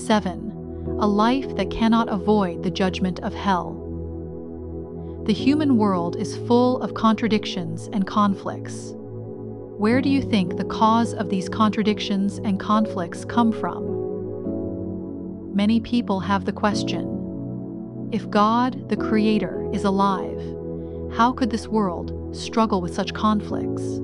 7. A life that cannot avoid the judgment of hell. The human world is full of contradictions and conflicts. Where do you think the cause of these contradictions and conflicts come from? Many people have the question, if God, the Creator, is alive, how could this world struggle with such conflicts?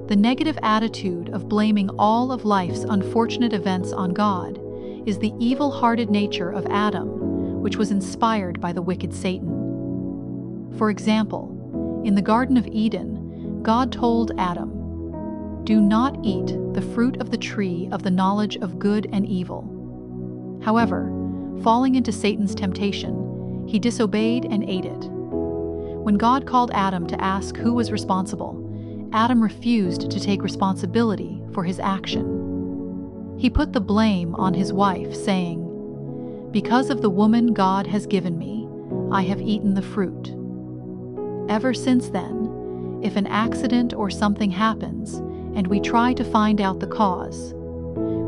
The negative attitude of blaming all of life's unfortunate events on God is the evil-hearted nature of Adam, which was inspired by the wicked Satan. For example, in the Garden of Eden, God told Adam, "Do not eat the fruit of the tree of the knowledge of good and evil." However, falling into Satan's temptation, he disobeyed and ate it. When God called Adam to ask who was responsible, Adam refused to take responsibility for his action. He put the blame on his wife, saying, "Because of the woman God has given me, I have eaten the fruit." Ever since then, if an accident or something happens and we try to find out the cause,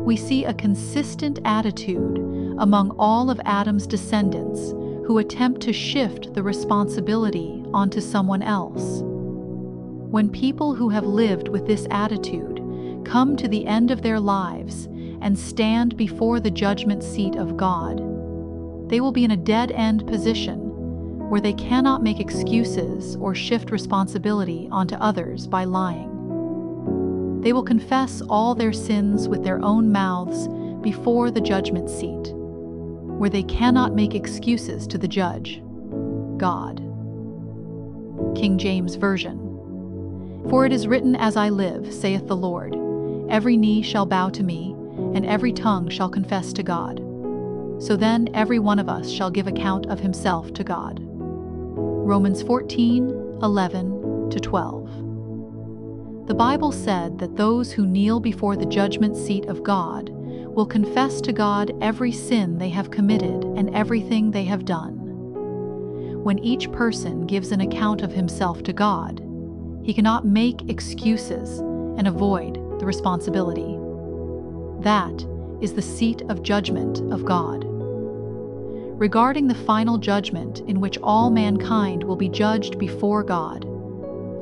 we see a consistent attitude among all of Adam's descendants who attempt to shift the responsibility onto someone else. When people who have lived with this attitude come to the end of their lives and stand before the judgment seat of God, they will be in a dead-end position where they cannot make excuses or shift responsibility onto others by lying. They will confess all their sins with their own mouths before the judgment seat, where they cannot make excuses to the judge, God. King James Version. For it is written, "As I live, saith the Lord, every knee shall bow to me, and every tongue shall confess to God. So then every one of us shall give account of himself to God." Romans 14:11-12. The Bible said that those who kneel before the judgment seat of God will confess to God every sin they have committed and everything they have done. When each person gives an account of himself to God, he cannot make excuses and avoid the responsibility. That is the seat of judgment of God. Regarding the final judgment in which all mankind will be judged before God,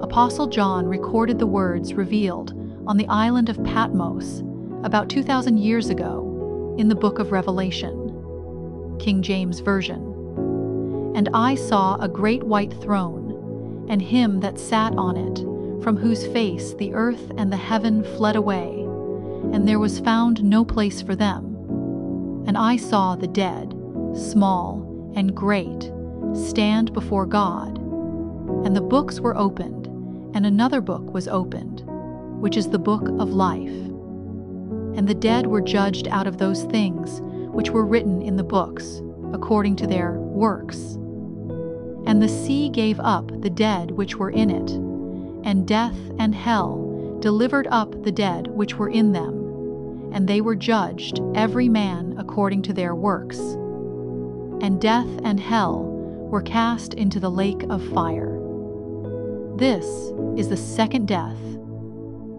Apostle John recorded the words revealed on the island of Patmos about 2,000 years ago in the book of Revelation. King James Version. "And I saw a great white throne, and him that sat on it, from whose face the earth and the heaven fled away, and there was found no place for them. And I saw the dead, small and great, stand before God. And the books were opened, and another book was opened, which is the book of life. And the dead were judged out of those things which were written in the books, according to their works. And the sea gave up the dead which were in it, and death and hell delivered up the dead which were in them, and they were judged every man according to their works. And death and hell were cast into the lake of fire. This is the second death."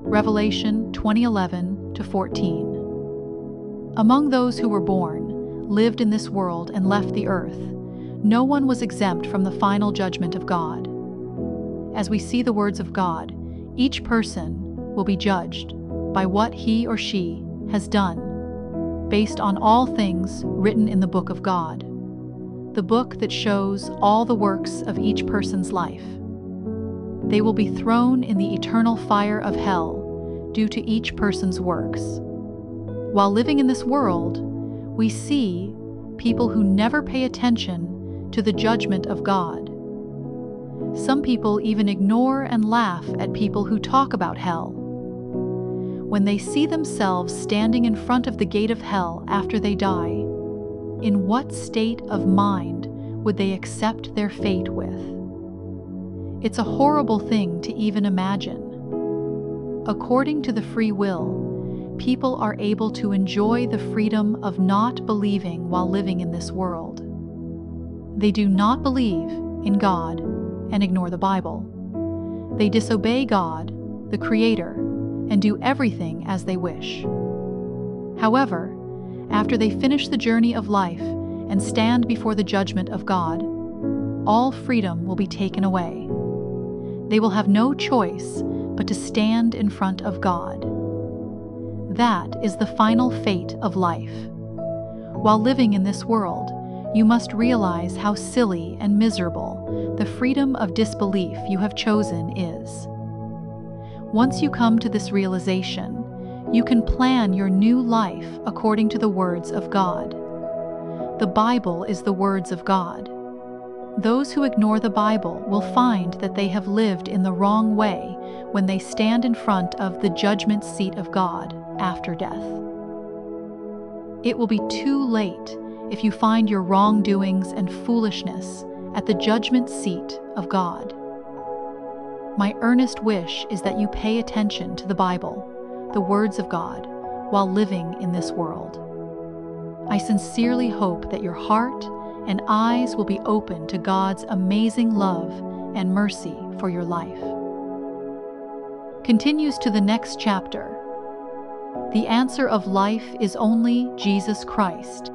Revelation 20:11-14. Among those who were born, lived in this world, and left the earth, no one was exempt from the final judgment of God. As we see the words of God, each person will be judged by what he or she has done, based on all things written in the book of God, the book that shows all the works of each person's life. They will be thrown in the eternal fire of hell due to each person's works. While living in this world, we see people who never pay attention to the judgment of God. Some people even ignore and laugh at people who talk about hell. When they see themselves standing in front of the gate of hell after they die, in what state of mind would they accept their fate with? It's a horrible thing to even imagine. According to the free will, people are able to enjoy the freedom of not believing while living in this world. They do not believe in God and ignore the Bible. They disobey God, the Creator, and do everything as they wish. However, After they finish the journey of life and stand before the judgment of God, all freedom will be taken away. They will have no choice but to stand in front of God. That is the final fate of life. While living in this world, you must realize how silly and miserable the freedom of disbelief you have chosen is. Once you come to this realization, you can plan your new life according to the words of God. The Bible is the words of God. Those who ignore the Bible will find that they have lived in the wrong way when they stand in front of the judgment seat of God after death. It will be too late if you find your wrongdoings and foolishness at the judgment seat of God. My earnest wish is that you pay attention to the Bible, the words of God, while living in this world. I sincerely hope that your heart and eyes will be open to God's amazing love and mercy for your life. Continues to the next chapter. The answer of life is only Jesus Christ.